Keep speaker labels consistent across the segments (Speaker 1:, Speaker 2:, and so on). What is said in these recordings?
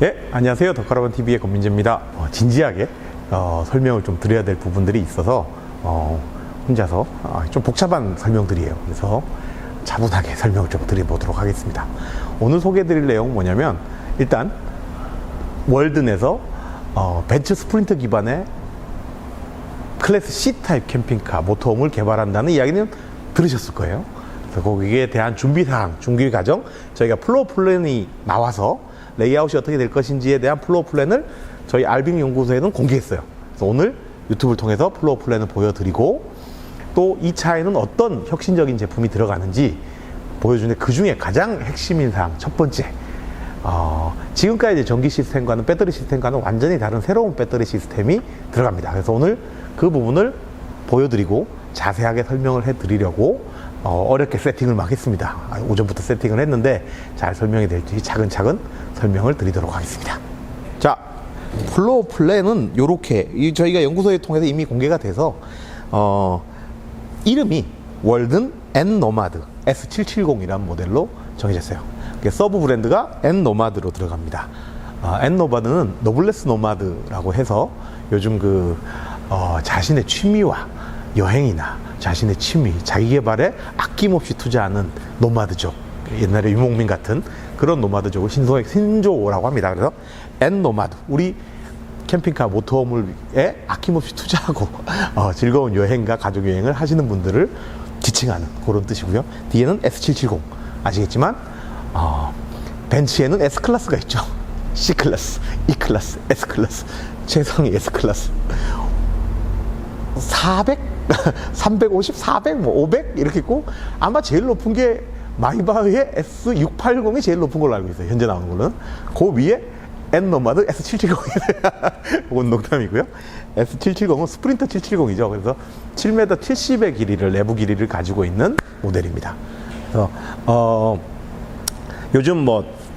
Speaker 1: 네, 안녕하세요. 덕카라반TV의 권민재입니다. 진지하게 설명을 좀 드려야 될 부분들이 있어서 혼자서 좀 복잡한 설명들이에요. 그래서 차분하게 설명을 좀 드려보도록 하겠습니다. 오늘 소개해드릴 내용은 뭐냐면, 일단 월든에서 벤츠 스프린터 기반의 클래스 C 타입 캠핑카 모터홈을 개발한다는 이야기는 들으셨을 거예요. 그래서 거기에 대한 준비사항, 준비 과정, 저희가 플로어 플랜이 나와서 레이아웃이 어떻게 될 것인지에 대한 플로어 플랜을 저희 알빙 연구소에는 공개했어요. 그래서 오늘 유튜브를 통해서 플로어 플랜을 보여드리고, 또 이 차에는 어떤 혁신적인 제품이 들어가는지 보여주는데, 그 중에 가장 핵심인 사항, 첫 번째, 지금까지 전기 시스템과는, 배터리 시스템과는 완전히 다른 새로운 배터리 시스템이 들어갑니다. 그래서 오늘 그 부분을 보여드리고 자세하게 설명을 해드리려고 어렵게 세팅을 막 했습니다. 오전부터 세팅을 했는데 잘 설명이 될지 차근차근 설명을 드리도록 하겠습니다. 자, 플로어 플랜은 요렇게 저희가 연구소에 통해서 이미 공개가 돼서 이름이 월든 N-노마드 S770이라는 모델로 정해졌어요. 서브 브랜드가 N-노마드로 들어갑니다. N-노마드는 노블레스 노마드라고 해서 요즘 자신의 취미와 여행이나 자신의 취미, 자기 개발에 아낌없이 투자하는 노마드족, 옛날에 유목민 같은 그런 노마드족을 신조어라고 합니다. 그래서 N-노마드, 우리 캠핑카 모터홈에 아낌없이 투자하고 즐거운 여행과 가족 여행을 하시는 분들을 지칭하는 그런 뜻이고요. 뒤에는 S770, 아시겠지만 벤츠에는 S클래스가 있죠. C클래스, E클래스, S클래스, 최상위 S클래스, 400, 350, 400, 500 이렇게 있고, 아마 제일 높은 게 마이바흐의 S680이 제일 높은 걸로 알고 있어요. 현재 나오는 걸로는. 그 위에 N-노마드 S770. 그건 농담이고요. S770은 스프린터 770이죠. 그래서 7m 70의 길이를, 내부 길이를 가지고 있는 모델입니다. 그래서 요즘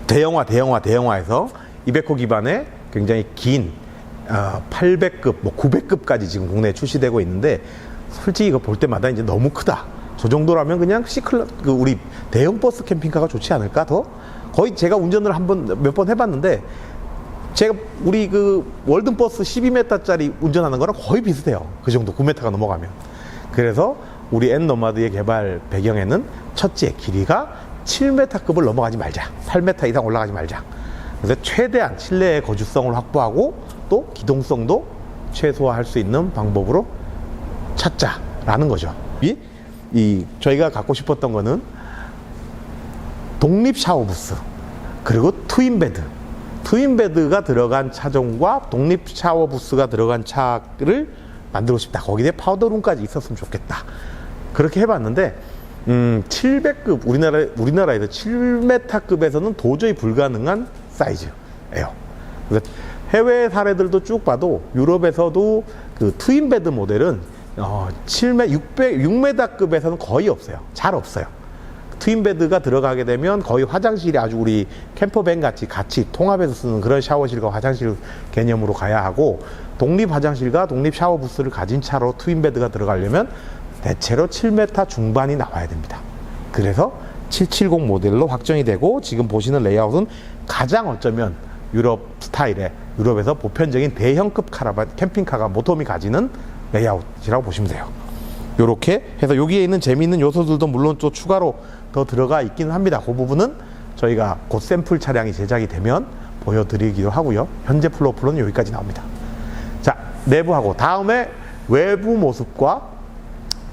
Speaker 1: 대형화에서 200호 기반의 굉장히 긴 800급, 900급까지 지금 국내에 출시되고 있는데, 솔직히 이거 볼 때마다 이제 너무 크다. 저 정도라면 그냥 우리 대형 버스 캠핑카가 좋지 않을까? 더 거의 제가 운전을 몇 번 해봤는데, 우리 월든 버스 12m짜리 운전하는 거랑 거의 비슷해요. 그 정도 9m가 넘어가면. 그래서 우리 N-노마드의 개발 배경에는 첫째, 길이가 7m급을 넘어가지 말자, 8m 이상 올라가지 말자. 그래서 최대한 실내의 거주성을 확보하고 또 기동성도 최소화할 수 있는 방법으로 찾자라는 거죠. 저희가 갖고 싶었던 거는 독립 샤워 부스, 그리고 트윈베드가 들어간 차종과 독립 샤워 부스가 들어간 차를 만들고 싶다. 거기에 파우더룸까지 있었으면 좋겠다. 그렇게 해봤는데 700급, 우리나라에서 7m급에서는 도저히 불가능한 사이즈예요. 그래서 해외 사례들도 쭉 봐도 유럽에서도 그 트윈베드 모델은 6m급에서는 거의 없어요. 잘 없어요. 트윈베드가 들어가게 되면 거의 화장실이 아주 우리 캠퍼밴 같이 통합해서 쓰는 그런 샤워실과 화장실 개념으로 가야 하고, 독립 화장실과 독립 샤워 부스를 가진 차로 트윈베드가 들어가려면 대체로 7m 중반이 나와야 됩니다. 그래서 770 모델로 확정이 되고, 지금 보시는 레이아웃은 가장 어쩌면 유럽 스타일의, 유럽에서 보편적인 대형급 캠핑카가 모터홈이 가지는 레이아웃이라고 보시면 돼요. 요렇게 해서 여기에 있는 재미있는 요소들도 물론 또 추가로 더 들어가 있기는 합니다. 그 부분은 저희가 곧 샘플 차량이 제작이 되면 보여드리기도 하고요. 현재 플로어플로는 여기까지 나옵니다. 자, 내부하고 다음에 외부 모습과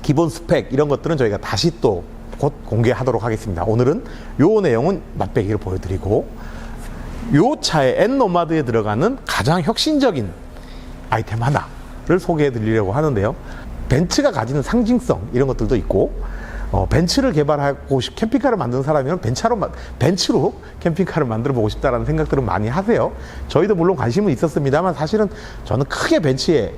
Speaker 1: 기본 스펙, 이런 것들은 저희가 다시 또 곧 공개하도록 하겠습니다. 오늘은 요 내용은 맛배기를 보여드리고, 요 차의 N-노마드에 들어가는 가장 혁신적인 아이템 하나를 소개해 드리려고 하는데요. 벤츠가 가지는 상징성, 이런 것들도 있고, 벤츠를 개발하고 캠핑카를 만드는 사람이면 벤츠로 캠핑카를 만들어 보고 싶다라는 생각들은 많이 하세요. 저희도 물론 관심은 있었습니다만, 사실은 저는 크게 벤츠의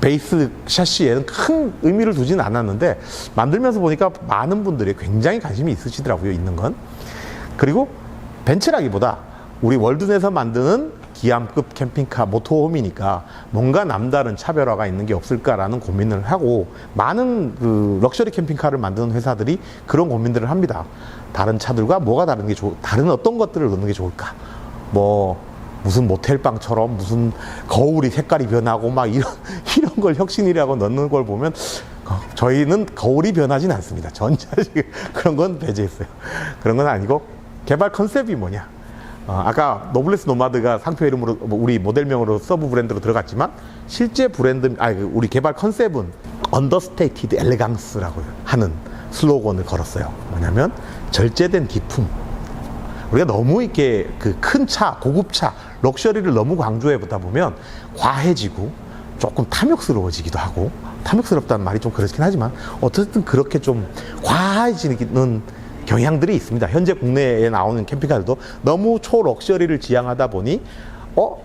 Speaker 1: 베이스 샤시에는 큰 의미를 두지는 않았는데, 만들면서 보니까 많은 분들이 굉장히 관심이 있으시더라고요, 있는 건. 그리고 벤츠라기보다 우리 월든에서 만드는 기암급 캠핑카 모터홈이니까 뭔가 남다른 차별화가 있는 게 없을까라는 고민을 하고, 많은 럭셔리 캠핑카를 만드는 회사들이 그런 고민들을 합니다. 다른 차들과 뭐가 다른 게 다른 어떤 것들을 넣는 게 좋을까? 뭐 무슨 모텔방처럼 무슨 거울이 색깔이 변하고 막 이런 걸 혁신이라고 넣는 걸 보면 저희는 거울이 변하진 않습니다. 전자식 그런 건 배제했어요. 그런 건 아니고 개발 컨셉이 뭐냐. 아까 노블레스 노마드가 상표 이름으로 우리 모델명으로 서브 브랜드로 들어갔지만 실제 브랜드 우리 개발 컨셉은 언더스테이티드 엘레강스라고 하는 슬로건을 걸었어요. 뭐냐면 절제된 기품. 우리가 너무 이렇게 그 큰 차, 고급차, 럭셔리를 너무 강조해 보다 보면 과해지고 조금 탐욕스러워지기도 하고, 탐욕스럽다는 말이 좀 그렇긴 하지만 어쨌든 그렇게 좀 과해지는 경향들이 있습니다. 현재 국내에 나오는 캠핑카들도 너무 초럭셔리를 지향하다 보니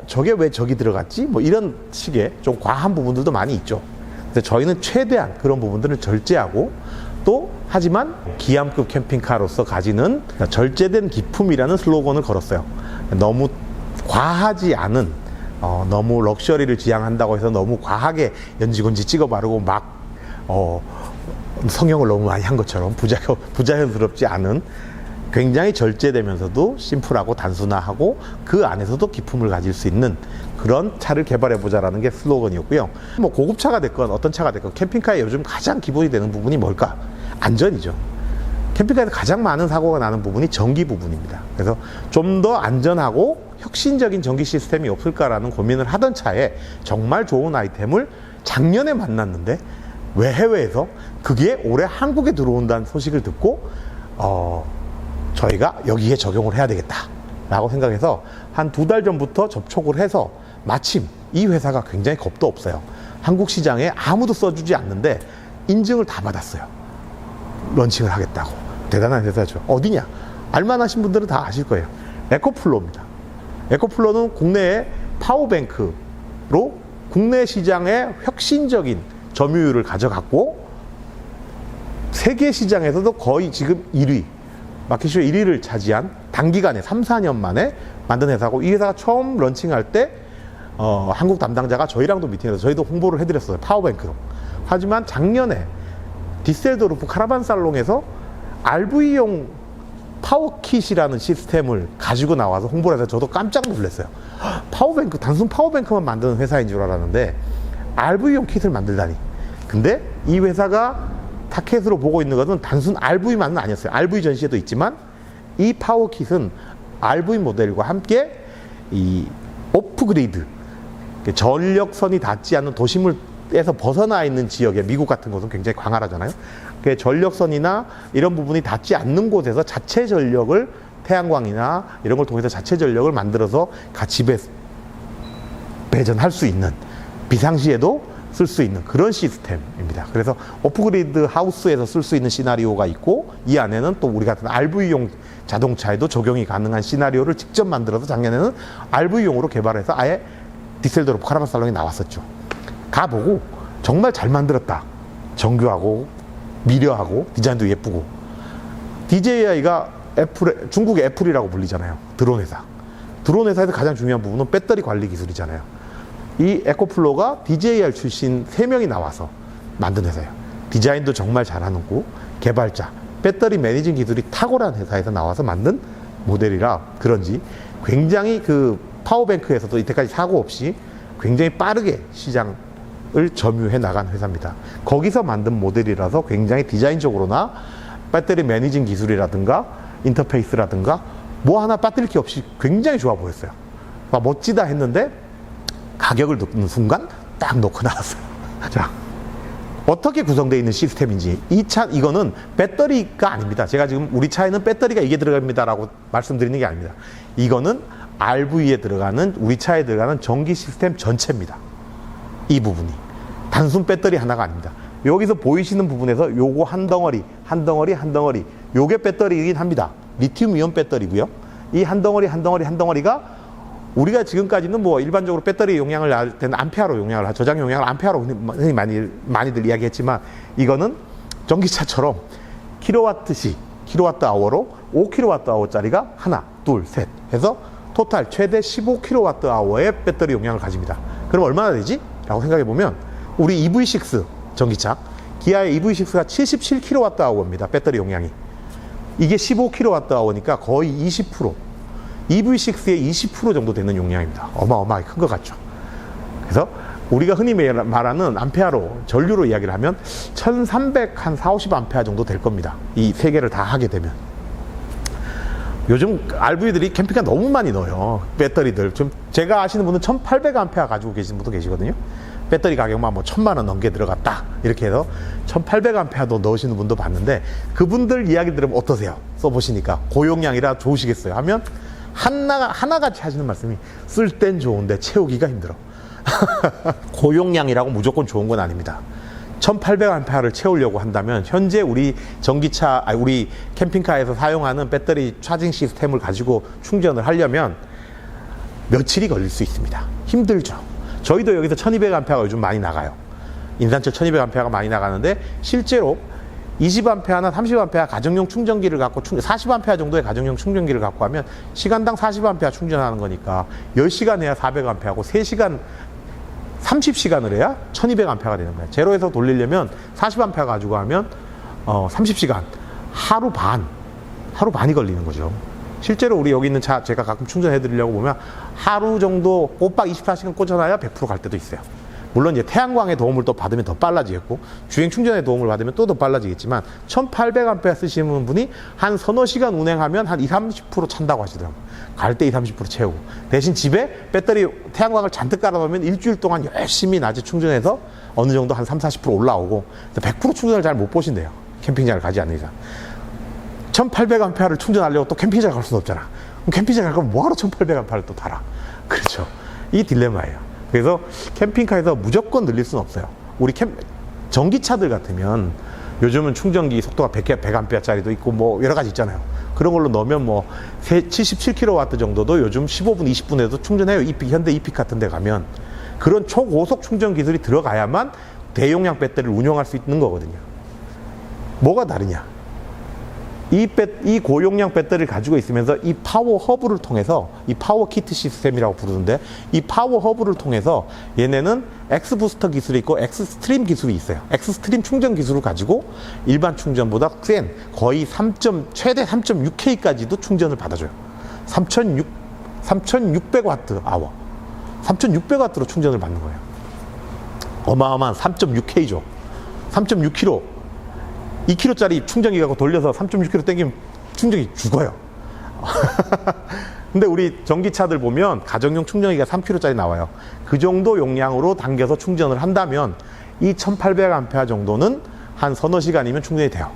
Speaker 1: 저게 왜 저기 들어갔지? 뭐 이런 식의 좀 과한 부분들도 많이 있죠. 근데 저희는 최대한 그런 부분들을 절제하고 또 하지만 기암급 캠핑카로서 가지는 절제된 기품이라는 슬로건을 걸었어요. 너무 과하지 않은 너무 럭셔리를 지향한다고 해서 너무 과하게 연지곤지 찍어 바르고 막 성형을 너무 많이 한 것처럼 부자연스럽지 않은 굉장히 절제되면서도 심플하고 단순화하고 그 안에서도 기품을 가질 수 있는 그런 차를 개발해 보자라는 게 슬로건이었고요. 뭐 고급차가 됐건 어떤 차가 됐건 캠핑카에 요즘 가장 기본이 되는 부분이 뭘까? 안전이죠. 캠핑카에서 가장 많은 사고가 나는 부분이 전기 부분입니다. 그래서 좀 더 안전하고 혁신적인 전기 시스템이 없을까라는 고민을 하던 차에 정말 좋은 아이템을 작년에 만났는데 왜 해외에서 그게 올해 한국에 들어온다는 소식을 듣고 저희가 여기에 적용을 해야 되겠다 라고 생각해서 한 2달 전부터 접촉을 해서 마침 이 회사가 굉장히 겁도 없어요. 한국 시장에 아무도 써주지 않는데 인증을 다 받았어요. 런칭을 하겠다고. 대단한 회사죠. 어디냐? 알만하신 분들은 다 아실 거예요. 에코플로입니다. 에코플로는 국내의 파워뱅크로 국내 시장의 혁신적인 점유율을 가져갔고 세계 시장에서도 거의 지금 1위, 마켓슈어 1위를 차지한 단기간에 3, 4년 만에 만든 회사고, 이 회사가 처음 런칭할 때 한국 담당자가 저희랑도 미팅해서 저희도 홍보를 해드렸어요. 파워뱅크로. 하지만 작년에 디셀도르프 카라반 살롱에서 RV용 파워킷이라는 시스템을 가지고 나와서 홍보를 해서 저도 깜짝 놀랐어요. 파워뱅크, 단순 파워뱅크만 만드는 회사인 줄 알았는데 RV용 킷을 만들다니. 근데 이 회사가 타켓으로 보고 있는 것은 단순 RV만은 아니었어요. RV 전시에도 있지만 이 파워킷은 RV 모델과 함께 이 오프그리드, 전력선이 닿지 않는 도심에서 벗어나 있는 지역에, 미국 같은 곳은 굉장히 광활하잖아요. 전력선이나 이런 부분이 닿지 않는 곳에서 자체 전력을, 태양광이나 이런 걸 통해서 자체 전력을 만들어서 같이 배전할 수 있는, 비상시에도 쓸 수 있는 그런 시스템입니다. 그래서 오프그리드 하우스에서 쓸 수 있는 시나리오가 있고, 이 안에는 또 우리 같은 RV용 자동차에도 적용이 가능한 시나리오를 직접 만들어서 작년에는 RV용으로 개발해서 아예 디셀도르프 카라반 살롱에 나왔었죠. 가보고 정말 잘 만들었다. 정교하고 미려하고 디자인도 예쁘고. DJI가 중국의 애플이라고 불리잖아요. 드론 회사. 드론 회사에서 가장 중요한 부분은 배터리 관리 기술이잖아요. 이 에코플로가 DJI 출신 3명이 나와서 만든 회사예요. 디자인도 정말 잘하는 고 개발자, 배터리 매니징 기술이 탁월한 회사에서 나와서 만든 모델이라 그런지 굉장히 그 파워뱅크에서도 이때까지 사고 없이 굉장히 빠르게 시장을 점유해 나간 회사입니다. 거기서 만든 모델이라서 굉장히 디자인적으로나 배터리 매니징 기술이라든가 인터페이스라든가 뭐 하나 빠뜨릴 게 없이 굉장히 좋아 보였어요. 멋지다 했는데 가격을 듣는 순간 딱 놓고 나왔어요. 자, 어떻게 구성되어 있는 시스템인지. 이거는 배터리가 아닙니다. 제가 지금 우리 차에는 배터리가 이게 들어갑니다 라고 말씀드리는 게 아닙니다. 이거는 RV에 들어가는, 우리 차에 들어가는 전기 시스템 전체입니다. 이 부분이 단순 배터리 하나가 아닙니다. 여기서 보이시는 부분에서 요거 한 덩어리 요게 배터리이긴 합니다. 리튬 이온 배터리고요. 이 한 덩어리가 우리가 지금까지는 뭐 일반적으로 배터리 용량을 알 때는 암페어로 용량을, 저장 용량을 암페어로 흔히 많이들 이야기했지만, 이거는 전기차처럼 킬로와트아워로 5kWh짜리가 하나, 둘, 셋 해서 토탈 최대 15kWh의 배터리 용량을 가집니다. 그럼 얼마나 되지? 라고 생각해 보면 우리 EV6 전기차, 기아의 EV6가 77kWh입니다. 배터리 용량이. 이게 15kWh니까 거의 20%, EV6의 20% 정도 되는 용량입니다. 어마어마하게 큰 것 같죠. 그래서 우리가 흔히 말하는 암페아로, 전류로 이야기를 하면 1300, 한 40, 50A 정도 될 겁니다. 이 세 개를 다 하게 되면. 요즘 RV들이 캠핑카 너무 많이 넣어요. 배터리들. 좀 제가 아시는 분은 1800A 가지고 계시는 분도 계시거든요. 배터리 가격만 뭐 1000만 원 넘게 들어갔다. 이렇게 해서 1800A도 넣으시는 분도 봤는데, 그분들 이야기 들으면 어떠세요? 써보시니까. 고용량이라 좋으시겠어요? 하면 하나같이 하시는 말씀이, 쓸 땐 좋은데 채우기가 힘들어. 고용량이라고 무조건 좋은 건 아닙니다. 1800A를 채우려고 한다면 현재 우리 전기차, 우리 캠핑카에서 사용하는 배터리 차징 시스템을 가지고 충전을 하려면 며칠이 걸릴 수 있습니다. 힘들죠. 저희도 여기서 1200A가 요즘 많이 나가요. 인산철 1200A가 많이 나가는데, 실제로 20A나 30A 가정용 충전기를 갖고 40A 정도의 가정용 충전기를 갖고 하면 시간당 40A 충전하는 거니까 10시간 해야 400A고 3시간 30시간을 해야 1200A가 되는 거예요. 제로에서 돌리려면 40A 가지고 하면 30시간, 하루 반이 걸리는 거죠. 실제로 우리 여기 있는 차 제가 가끔 충전해 드리려고 보면 하루 정도 꼬박 24시간 꽂아놔야 100% 갈 때도 있어요. 물론 이제 태양광의 도움을 또 받으면 더 빨라지겠고, 주행 충전의 도움을 받으면 또 더 빨라지겠지만, 1800A 쓰시는 분이 한 서너 시간 운행하면 한 20-30% 찬다고 하시더라고요. 갈 때 20-30% 채우고, 대신 집에 배터리 태양광을 잔뜩 깔아놓으면 일주일 동안 열심히 낮에 충전해서 어느 정도 한 30-40% 올라오고, 100% 충전을 잘 못 보신대요. 캠핑장을 가지 않는 이상. 1800A를 충전하려고 또 캠핑장 갈 수는 없잖아. 그럼 캠핑장 갈 거면 뭐하러 1800A를 또 달아? 그렇죠. 이 딜레마예요. 그래서 캠핑카에서 무조건 늘릴 수는 없어요. 우리 전기차들 같으면 요즘은 충전기 속도가 100A짜리도 있고 뭐 여러 가지 있잖아요. 그런 걸로 넣으면 뭐 77kW 정도도 요즘 15분, 20분에도 충전해요. 현대 이픽 같은 데 가면. 그런 초고속 충전 기술이 들어가야만 대용량 배터리를 운영할 수 있는 거거든요. 뭐가 다르냐? 이 고용량 배터리를 가지고 있으면서 이 파워 허브를 통해서, 이 파워 키트 시스템이라고 부르는데, 이 파워 허브를 통해서 얘네는 엑스 부스터 기술이 있고 엑스 스트림 기술이 있어요. 엑스 스트림 충전 기술을 가지고 일반 충전보다 센 거의 최대 3.6K까지도 충전을 받아줘요. 3600W 아워, 3600W로 충전을 받는 거예요. 어마어마한 3.6K죠. 3.6kg, 2kg짜리 충전기 갖고 돌려서 3.6kg 땡기면 충전기 죽어요. 근데 우리 전기차들 보면 가정용 충전기가 3kg짜리 나와요. 그 정도 용량으로 당겨서 충전을 한다면 이 1800A 정도는 한 서너 시간이면 충전이 돼요.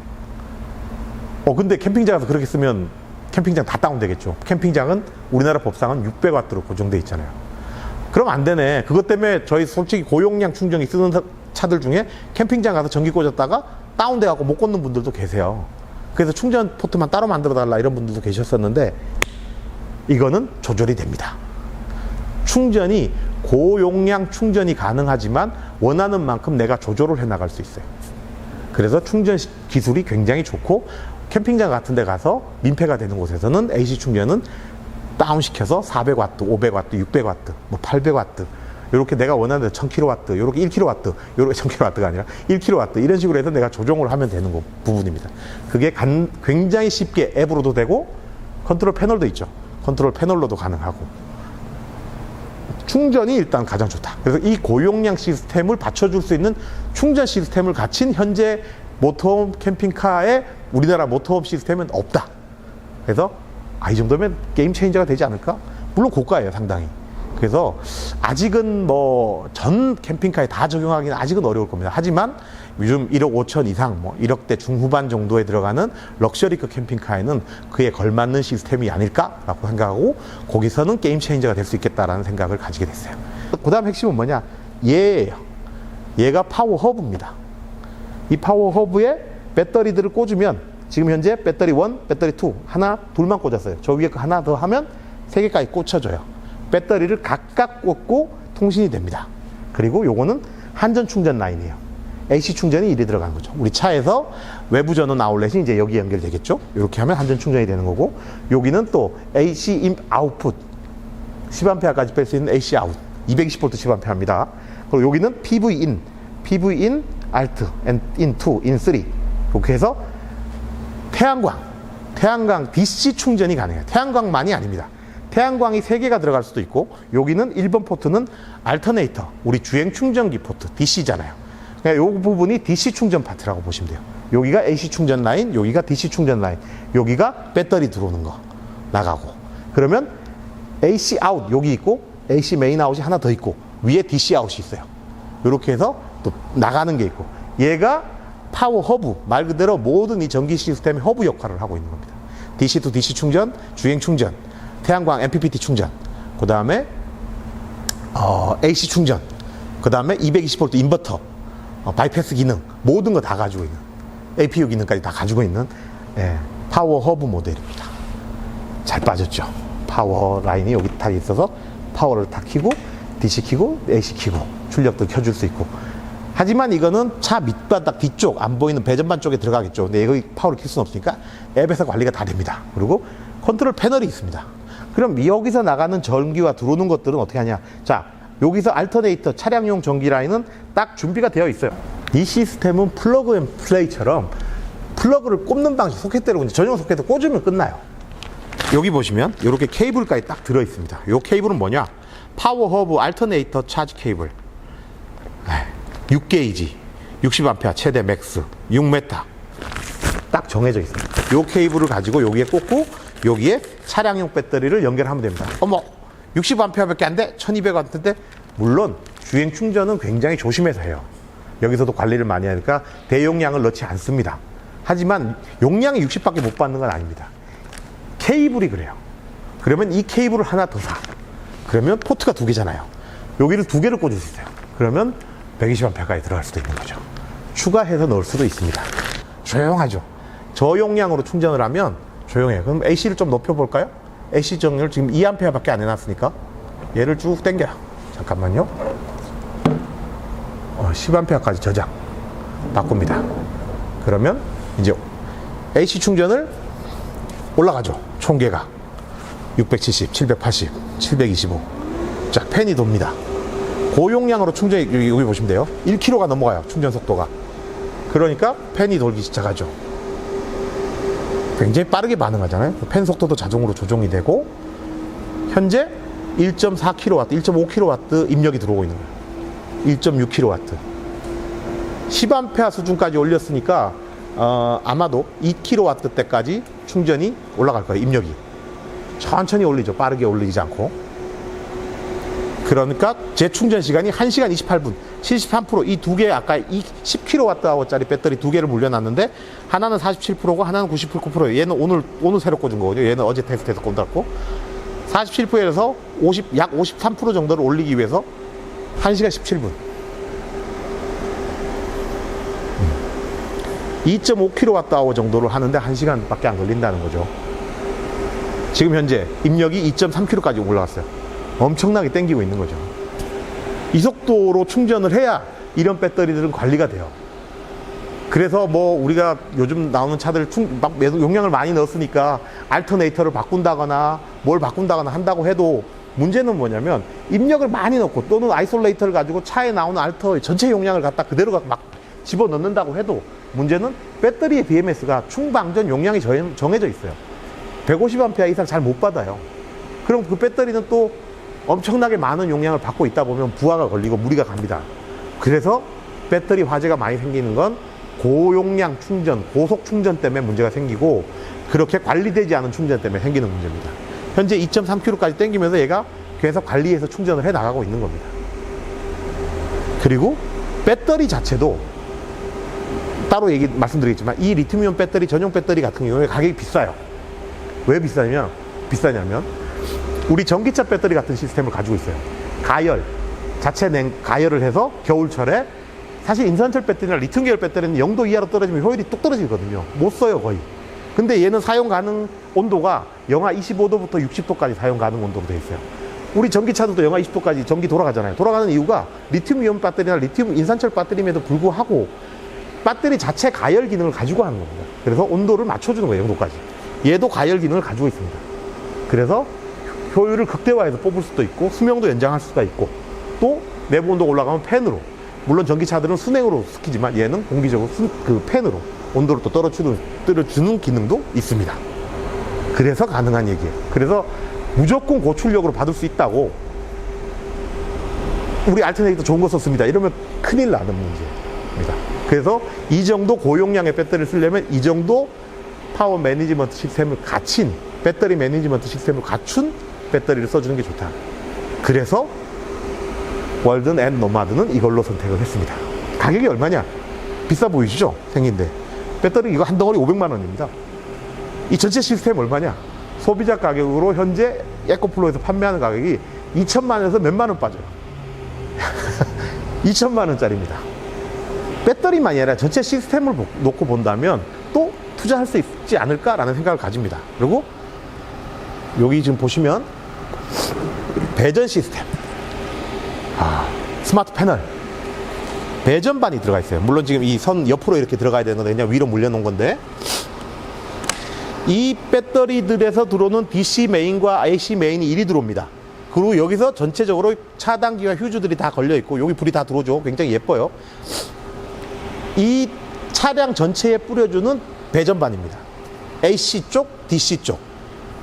Speaker 1: 근데 캠핑장 가서 그렇게 쓰면 캠핑장 다 다운되겠죠. 캠핑장은 우리나라 법상은 600W로 고정돼 있잖아요. 그럼 안 되네. 그것 때문에 저희 솔직히 고용량 충전기 쓰는 차들 중에 캠핑장 가서 전기 꽂았다가 다운돼갖고 못 꽂는 분들도 계세요. 그래서 충전 포트만 따로 만들어 달라 이런 분들도 계셨었는데, 이거는 조절이 됩니다. 충전이 고용량 충전이 가능하지만 원하는 만큼 내가 조절을 해 나갈 수 있어요. 그래서 충전 기술이 굉장히 좋고, 캠핑장 같은 데 가서 민폐가 되는 곳에서는 AC 충전은 다운시켜서 400W, 500W, 600W, 뭐 800W, 이렇게 내가 원하는 1000kW, 이렇게 1kW, 이렇게 1000kW가 아니라 1kW, 이런 식으로 해서 내가 조정을 하면 되는 부분입니다. 그게 굉장히 쉽게 앱으로도 되고, 컨트롤 패널도 있죠. 컨트롤 패널로도 가능하고. 충전이 일단 가장 좋다. 그래서 이 고용량 시스템을 받쳐줄 수 있는 충전 시스템을 갖춘 현재 모터홈 캠핑카의 우리나라 모터홈 시스템은 없다. 그래서 이 정도면 게임 체인저가 되지 않을까? 물론 고가예요, 상당히. 그래서 아직은 뭐 전 캠핑카에 다 적용하기는 아직은 어려울 겁니다. 하지만 요즘 1억 5천 이상, 뭐 1억대 중후반 정도에 들어가는 럭셔리급 캠핑카에는 그에 걸맞는 시스템이 아닐까라고 생각하고, 거기서는 게임 체인저가 될 수 있겠다라는 생각을 가지게 됐어요. 그 다음 핵심은 뭐냐? 얘예요. 얘가 파워 허브입니다. 이 파워 허브에 배터리들을 꽂으면, 지금 현재 배터리 1, 배터리 2, 하나, 둘만 꽂았어요. 저 위에 거 하나 더 하면 3개까지 꽂혀져요. 배터리를 각각 꽂고 통신이 됩니다. 그리고 요거는 한전 충전 라인이에요. AC 충전이 이리 들어가는 거죠. 우리 차에서 외부 전원 아울렛이 이제 여기 연결되겠죠. 이렇게 하면 한전 충전이 되는 거고, 여기는 또 AC 인 아웃풋 10A까지 뺄 수 있는 AC 아웃 220V 10A입니다. 그리고 여기는 PV 인, PV 인 알트, 인 2, 인 3, 이렇게 해서 태양광 DC 충전이 가능해요. 태양광만이 아닙니다. 태양광이 3개가 들어갈 수도 있고, 여기는 1번 포트는 알터네이터, 우리 주행 충전기 포트, DC잖아요. 그러니까 이 부분이 DC 충전 파트라고 보시면 돼요. 여기가 AC 충전 라인, 여기가 DC 충전 라인, 여기가 배터리 들어오는 거 나가고, 그러면 AC 아웃 여기 있고, AC 메인 아웃이 하나 더 있고, 위에 DC 아웃이 있어요. 이렇게 해서 또 나가는 게 있고, 얘가 파워 허브, 말 그대로 모든 이 전기 시스템의 허브 역할을 하고 있는 겁니다. DC to DC 충전, 주행 충전, 태양광 MPPT 충전, 그 다음에 AC 충전, 그 다음에 220V 인버터, 바이패스 기능, 모든 거 다 가지고 있는, APU 기능까지 다 가지고 있는 파워 허브 모델입니다. 잘 빠졌죠. 파워 라인이 여기 다 있어서 파워를 다 켜고, DC 켜고, AC 켜고, 출력도 켜줄 수 있고. 하지만 이거는 차 밑바닥 뒤쪽 안 보이는 배전반 쪽에 들어가겠죠. 근데 여기 파워를 켤 수는 없으니까 앱에서 관리가 다 됩니다. 그리고 컨트롤 패널이 있습니다. 그럼 여기서 나가는 전기와 들어오는 것들은 어떻게 하냐. 자, 여기서 알터네이터 차량용 전기 라인은 딱 준비가 되어 있어요. 이 시스템은 플러그 앤 플레이처럼 플러그를 꼽는 방식, 소켓대로 전용 소켓을 꽂으면 끝나요. 여기 보시면 이렇게 케이블까지 딱 들어 있습니다. 이 케이블은 뭐냐, 파워 허브 알터네이터 차지 케이블, 6게이지 60A 최대 맥스 6m 딱 정해져 있습니다. 이 케이블을 가지고 여기에 꽂고 여기에 차량용 배터리를 연결하면 됩니다. 어머, 60A밖에 안 돼? 1200W인데, 물론 주행 충전은 굉장히 조심해서 해요. 여기서도 관리를 많이 하니까 대용량을 넣지 않습니다. 하지만 용량이 60밖에 못 받는 건 아닙니다. 케이블이 그래요. 그러면 이 케이블을 하나 더 사. 그러면 포트가 2개잖아요. 여기를 2개를 꽂을 수 있어요. 그러면 120A까지 들어갈 수도 있는 거죠. 추가해서 넣을 수도 있습니다. 조용하죠. 저용량으로 충전을 하면 조용해요. 그럼 AC를 좀 높여볼까요? AC 정렬 지금 2A밖에 안 해놨으니까 얘를 쭉 당겨요. 잠깐만요. 10A까지 저장 바꿉니다. 그러면 이제 AC 충전을 올라가죠. 총계가 670, 780, 725. 자, 팬이 돕니다. 고용량으로 충전이, 여기 보시면 돼요. 1km가 넘어가요. 충전 속도가. 그러니까 팬이 돌기 시작하죠. 굉장히 빠르게 반응하잖아요. 팬 속도도 자동으로 조정이 되고, 현재 1.4kW, 1.5kW 입력이 들어오고 있는 거예요. 1.6kW. 10A 수준까지 올렸으니까 아마도 2kW 때까지 충전이 올라갈 거예요. 입력이 천천히 올리죠. 빠르게 올리지 않고. 그러니까 재충전 시간이 1시간 28분, 73%. 이 2개, 아까 이 10kWh짜리 배터리 2개를 물려놨는데, 하나는 47%고 하나는 99%예요. 얘는 오늘 새로 꽂은 거거든요. 얘는 어제 테스트해서 꽂았고, 47%에서 약 53% 정도를 올리기 위해서 1시간 17분. 2.5kWh 정도를 하는데 1시간밖에 안 걸린다는 거죠. 지금 현재 입력이 2.3km까지 올라갔어요. 엄청나게 땡기고 있는 거죠. 이 속도로 충전을 해야 이런 배터리들은 관리가 돼요. 그래서 뭐 우리가 요즘 나오는 차들 막 용량을 많이 넣었으니까 알터네이터를 바꾼다거나 뭘 바꾼다거나 한다고 해도, 문제는 뭐냐면 입력을 많이 넣고 또는 아이솔레이터를 가지고 차에 나오는 알터 전체 용량을 갖다 그대로 막 집어넣는다고 해도, 문제는 배터리의 BMS가 충방전 용량이 정해져 있어요. 150A 이상 잘 못 받아요. 그럼 그 배터리는 또 엄청나게 많은 용량을 받고 있다 보면 부하가 걸리고 무리가 갑니다. 그래서 배터리 화재가 많이 생기는 건 고용량 충전, 고속 충전 때문에 문제가 생기고, 그렇게 관리되지 않은 충전 때문에 생기는 문제입니다. 현재 2.3km까지 당기면서 얘가 계속 관리해서 충전을 해 나가고 있는 겁니다. 그리고 배터리 자체도 따로 말씀드리겠지만, 이 리튬이온 배터리, 전용 배터리 같은 경우에 가격이 비싸요. 왜 비싸냐면 우리 전기차 배터리 같은 시스템을 가지고 있어요. 가열, 자체 가열을 해서 겨울철에, 사실 인산철 배터리나 리튬 계열 배터리는 0도 이하로 떨어지면 효율이 뚝 떨어지거든요. 못 써요, 거의. 근데 얘는 사용 가능 온도가 영하 25도부터 60도까지 사용 가능 온도로 되어 있어요. 우리 전기차들도 영하 20도까지 전기 돌아가잖아요. 돌아가는 이유가 리튬 이온 배터리나 리튬 인산철 배터리임에도 불구하고 배터리 자체 가열 기능을 가지고 하는 겁니다. 그래서 온도를 맞춰주는 거예요, 0도까지. 얘도 가열 기능을 가지고 있습니다. 그래서 효율을 극대화해서 뽑을 수도 있고, 수명도 연장할 수가 있고, 또 내부 온도가 올라가면 팬으로, 물론 전기차들은 순행으로 시키지만 얘는 공기적으로 그 팬으로 온도를 또 떨어주는 기능도 있습니다. 그래서 가능한 얘기예요. 그래서 무조건 고출력으로 받을 수 있다고, 우리 알터네이터 좋은 거 썼습니다 이러면 큰일 나는 문제입니다. 그래서 이 정도 고용량의 배터리를 쓰려면 이 정도 파워 매니지먼트 시스템을 갖춘, 배터리 매니지먼트 시스템을 갖춘 배터리를 써주는 게 좋다. 그래서 월든 앤 노마드는 이걸로 선택을 했습니다. 가격이 얼마냐? 비싸 보이시죠? 생긴데 배터리 이거 한 덩어리 500만 원입니다. 이 전체 시스템 얼마냐? 소비자 가격으로 현재 에코플로에서 판매하는 가격이 2천만 원에서 몇만 원 빠져요. 2천만 원짜리입니다. 배터리만이 아니라 전체 시스템을 놓고 본다면 또 투자할 수 있지 않을까라는 생각을 가집니다. 그리고 여기 지금 보시면 배전 시스템, 스마트 패널, 배전반이 들어가 있어요. 물론 지금 이 선 옆으로 이렇게 들어가야 되는 건데 그냥 위로 물려놓은 건데, 이 배터리들에서 들어오는 DC 메인과 AC 메인이 1이 들어옵니다. 그리고 여기서 전체적으로 차단기와 휴즈들이 다 걸려 있고 여기 불이 다 들어오죠. 굉장히 예뻐요. 이 차량 전체에 뿌려주는 배전반입니다. AC 쪽, DC 쪽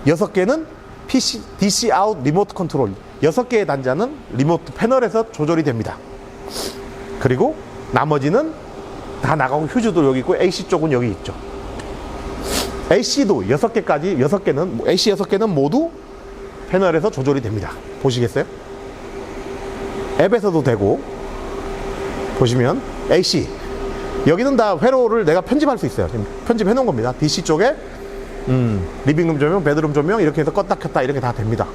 Speaker 1: 6개는 PC, DC 아웃 리모트 컨트롤, 6개의 단자는 리모트 패널에서 조절이 됩니다. 그리고 나머지는 다 나가고 휴즈도 여기 있고 AC 쪽은 여기 있죠. AC도 6개까지, 6개는, AC 6개는 모두 패널에서 조절이 됩니다. 보시겠어요? 앱에서도 되고, 보시면 AC 여기는 다 회로를 내가 편집할 수 있어요. 지금 편집해 놓은 겁니다. DC 쪽에 리빙룸 조명, 베드룸 조명 이렇게 해서 껐다 켰다 이렇게 다 됩니다.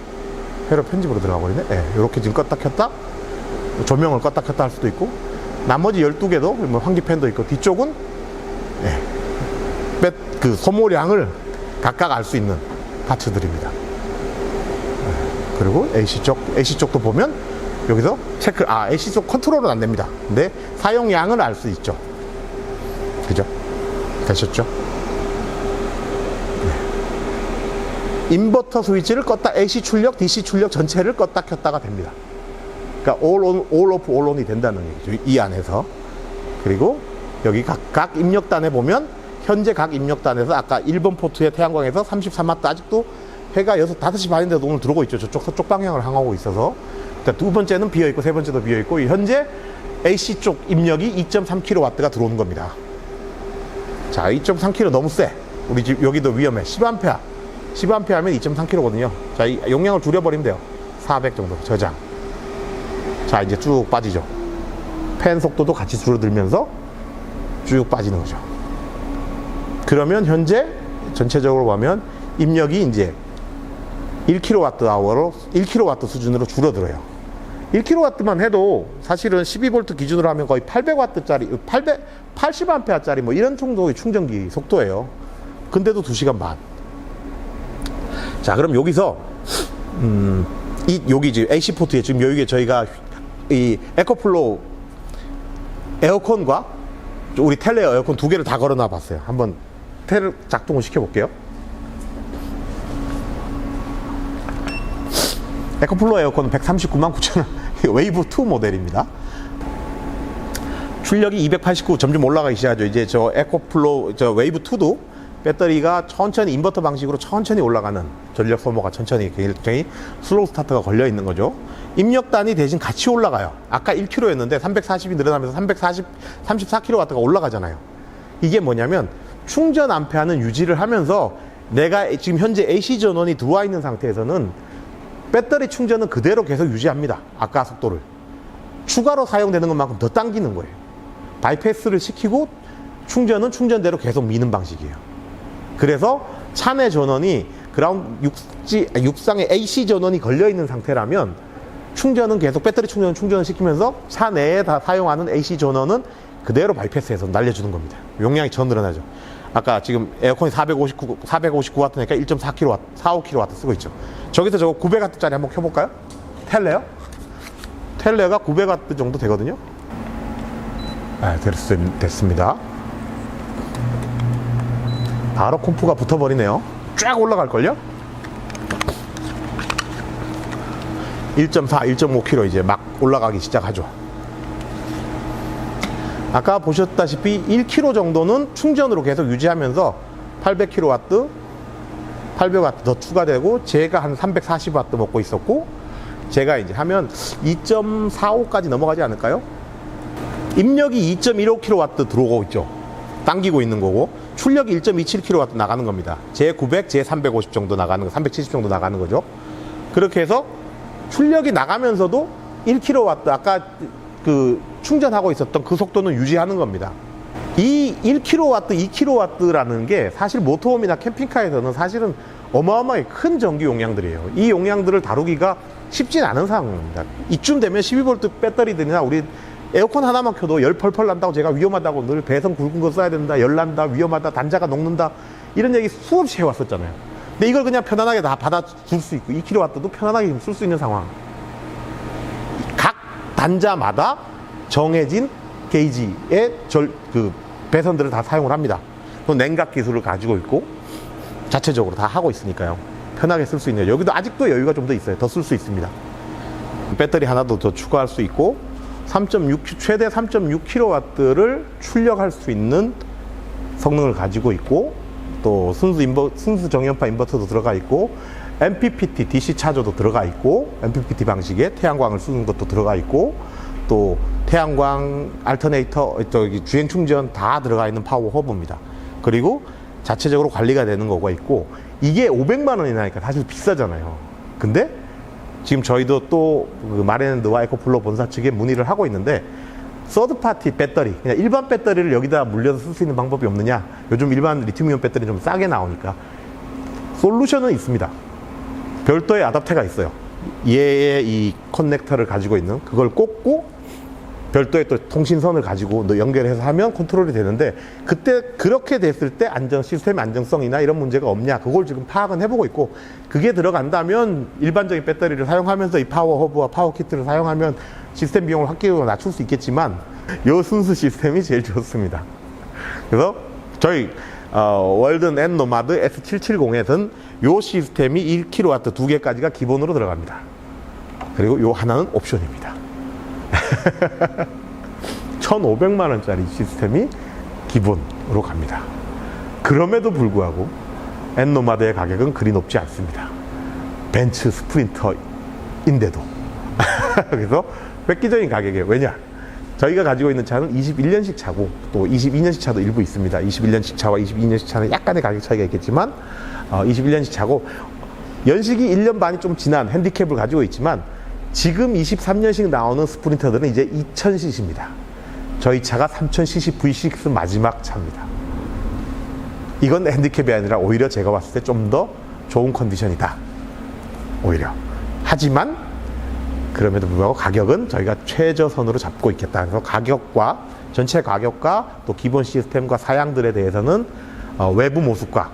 Speaker 1: 회로 편집으로 들어가 버리네. 네, 이렇게 지금 껐다 켰다, 조명을 껐다 켰다 할 수도 있고, 나머지 12개도 뭐 환기팬도 있고, 뒤쪽은 그 소모량을 각각 알 수 있는 파츠들입니다. 그리고 AC 쪽도 보면 여기서 체크, AC 쪽 컨트롤은 안 됩니다. 근데 사용량을 알 수 있죠. 그죠? 되셨죠? 인버터 스위치를 껐다, AC 출력, DC 출력 전체를 껐다 켰다가 됩니다. 그러니까 all on, all off, all on이 된다는 얘기죠. 이 안에서. 그리고 여기 각 입력단에 보면 현재 각 입력단에서 아까 1번 포트의 태양광에서 33W 아직도 해가 5시 반인데도 오늘 들어오고 있죠. 저쪽 방향을 향하고 있어서. 그러니까 두 번째는 비어있고 세 번째도 비어있고, 현재 AC 쪽 입력이 2.3kW가 들어오는 겁니다. 자, 2.3kW 너무 세. 우리 집 여기도 위험해. 10A. 10A 하면 2.3kW거든요. 자, 이 용량을 줄여버리면 돼요. 400 정도 저장. 자, 이제 쭉 빠지죠. 팬 속도도 같이 줄어들면서 쭉 빠지는 거죠. 그러면 현재 전체적으로 보면 입력이 이제 1kWh로 1kW 수준으로 줄어들어요. 1kW만 해도 사실은 12V 기준으로 하면 거의 800W짜리 80A짜리 뭐 이런 정도의 충전기 속도예요. 근데도 2시간 반. 자, 그럼 여기서 여기 지금 AC 포트에 지금 여기에 저희가 이 에코플로우 에어컨과 우리 텔레 에어컨 2개를 다 걸어놔 봤어요. 한번 텔 작동을 시켜 볼게요. 에코플로우 에어컨 139,900원 웨이브 2 모델입니다. 출력이 289 점점 올라가기 시작하죠. 이제 저 에코플로우 저 웨이브 2도 배터리가 천천히 인버터 방식으로 천천히 올라가는, 전력 소모가 천천히 굉장히 슬로우 스타트가 걸려 있는 거죠. 입력단이 대신 같이 올라가요. 아까 1kW였는데 340이 늘어나면서 34kW가 올라가잖아요. 이게 뭐냐면 충전 암페어는 유지를 하면서 내가 지금 현재 AC 전원이 들어와 있는 상태에서는 배터리 충전은 그대로 계속 유지합니다. 아까 속도를. 추가로 사용되는 것만큼 더 당기는 거예요. 바이패스를 시키고 충전은 충전대로 계속 미는 방식이에요. 그래서 차내 전원이 육상에 AC 전원이 걸려있는 상태라면 충전은 계속 배터리 충전을 시키면서 차 내에 다 사용하는 AC 전원은 그대로 바이패스해서 날려주는 겁니다. 용량이 더 늘어나죠. 아까 지금 에어컨이 459W니까 1.4kW, 4-5kW 쓰고 있죠. 저기서 저거 900W짜리 한번 켜볼까요? 텔레요? 텔레가 900W 정도 되거든요. 됐습니다. 바로 콤프가 붙어버리네요. 쫙 올라갈걸요? 1.4, 1.5kg 이제 막 올라가기 시작하죠. 아까 보셨다시피 1kg 정도는 충전으로 계속 유지하면서 800kW, 800W 더 추가되고 제가 한 340W 먹고 있었고 제가 이제 하면 2.45까지 넘어가지 않을까요? 입력이 2.15kW 들어오고 있죠. 당기고 있는 거고 출력이 1.27kW 나가는 겁니다. 제900, 제350 정도 나가는 거, 370 정도 나가는 거죠. 그렇게 해서 출력이 나가면서도 1kW 아까 그 충전하고 있었던 그 속도는 유지하는 겁니다. 이 1kW, 2kW라는 게 사실 모터홈이나 캠핑카에서는 사실은 어마어마하게 큰 전기 용량들이에요. 이 용량들을 다루기가 쉽진 않은 상황입니다. 이쯤 되면 12V 배터리들이나 우리 에어컨 하나만 켜도 열 펄펄 난다고 제가 위험하다고 늘 배선 굵은 거 써야 된다, 열 난다, 위험하다, 단자가 녹는다 이런 얘기 수없이 해왔었잖아요. 근데 이걸 그냥 편안하게 다 받아줄 수 있고 2kW도 편안하게 쓸 수 있는 상황. 각 단자마다 정해진 게이지의 배선들을 다 사용을 합니다. 또 냉각 기술을 가지고 있고 자체적으로 다 하고 있으니까요. 편하게 쓸 수 있네요. 여기도 아직도 여유가 좀 더 있어요. 더 쓸 수 있습니다. 배터리 하나도 더 추가할 수 있고 최대 3.6kW를 출력할 수 있는 성능을 가지고 있고 또 순수 정연파 인버터도 들어가 있고 MPPT DC 차저도 들어가 있고 MPPT 방식의 태양광을 쓰는 것도 들어가 있고 또 태양광 알터네이터 주행 충전 다 들어가 있는 파워 허브입니다. 그리고 자체적으로 관리가 되는 거가 있고 이게 500만 원이 나니까 사실 비싸잖아요. 근데 지금 저희도 또 마렌앤드와 에코플로 본사 측에 문의를 하고 있는데 서드파티 배터리, 그냥 일반 배터리를 여기다 물려서 쓸 수 있는 방법이 없느냐. 요즘 일반 리튬이온 배터리 좀 싸게 나오니까 솔루션은 있습니다. 별도의 아답터가 있어요. 얘의 이 커넥터를 가지고 있는 그걸 꽂고 별도의 또 통신선을 가지고 연결해서 하면 컨트롤이 되는데 그때 그렇게 됐을 때 시스템 안정성이나 이런 문제가 없냐 그걸 지금 파악은 해보고 있고 그게 들어간다면 일반적인 배터리를 사용하면서 이 파워 허브와 파워 키트를 사용하면 시스템 비용을 확실히 낮출 수 있겠지만 요 순수 시스템이 제일 좋습니다. 그래서 저희 월든 앤 노마드 S770에서는 요 시스템이 1kW 2개까지가 기본으로 들어갑니다. 그리고 요 하나는 옵션입니다. 1,500만 원짜리 시스템이 기본으로 갑니다. 그럼에도 불구하고 앤노마드의 가격은 그리 높지 않습니다. 벤츠 스프린터인데도 그래서 획기적인 가격이에요. 왜냐? 저희가 가지고 있는 차는 21년식 차고 또 22년식 차도 일부 있습니다. 21년식 차와 22년식 차는 약간의 가격 차이가 있겠지만 21년식 차고 연식이 1년 반이 좀 지난 핸디캡을 가지고 있지만 지금 23년식 나오는 스프린터들은 이제 2000cc입니다. 저희 차가 3000cc V6 마지막 차입니다. 이건 핸디캡이 아니라 오히려 제가 봤을 때 좀 더 좋은 컨디션이다. 오히려. 하지만 그럼에도 불구하고 가격은 저희가 최저선으로 잡고 있겠다. 그래서 가격과 전체 가격과 또 기본 시스템과 사양들에 대해서는 외부 모습과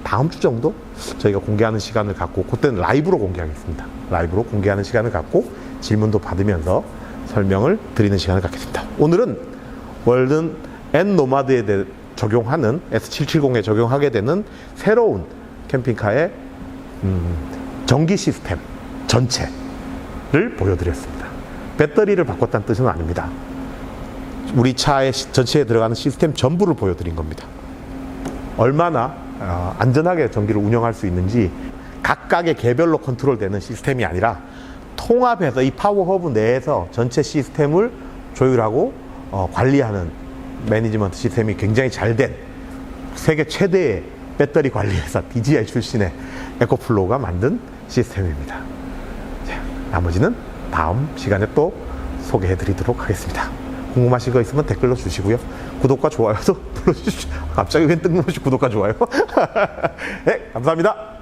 Speaker 1: 다음 주 정도 저희가 공개하는 시간을 갖고 그때는 라이브로 공개하겠습니다. 라이브로 공개하는 시간을 갖고 질문도 받으면서 설명을 드리는 시간을 갖겠습니다. 오늘은 월든 앤 노마드에 적용하는 S770에 적용하게 되는 새로운 캠핑카의 전기 시스템 전체를 보여드렸습니다. 배터리를 바꿨다는 뜻은 아닙니다. 우리 차의 전체에 들어가는 시스템 전부를 보여드린 겁니다. 얼마나 안전하게 전기를 운영할 수 있는지 각각의 개별로 컨트롤되는 시스템이 아니라 통합해서 이 파워 허브 내에서 전체 시스템을 조율하고 관리하는 매니지먼트 시스템이 굉장히 잘 된 세계 최대의 배터리 관리 회사 DJI 출신의 에코플로우가 만든 시스템입니다. 자, 나머지는 다음 시간에 또 소개해 드리도록 하겠습니다. 궁금하신 거 있으면 댓글로 주시고요. 구독과 좋아요도 눌러주십시오. 갑자기 웬 뜬금없이 구독과 좋아요. 네, 감사합니다.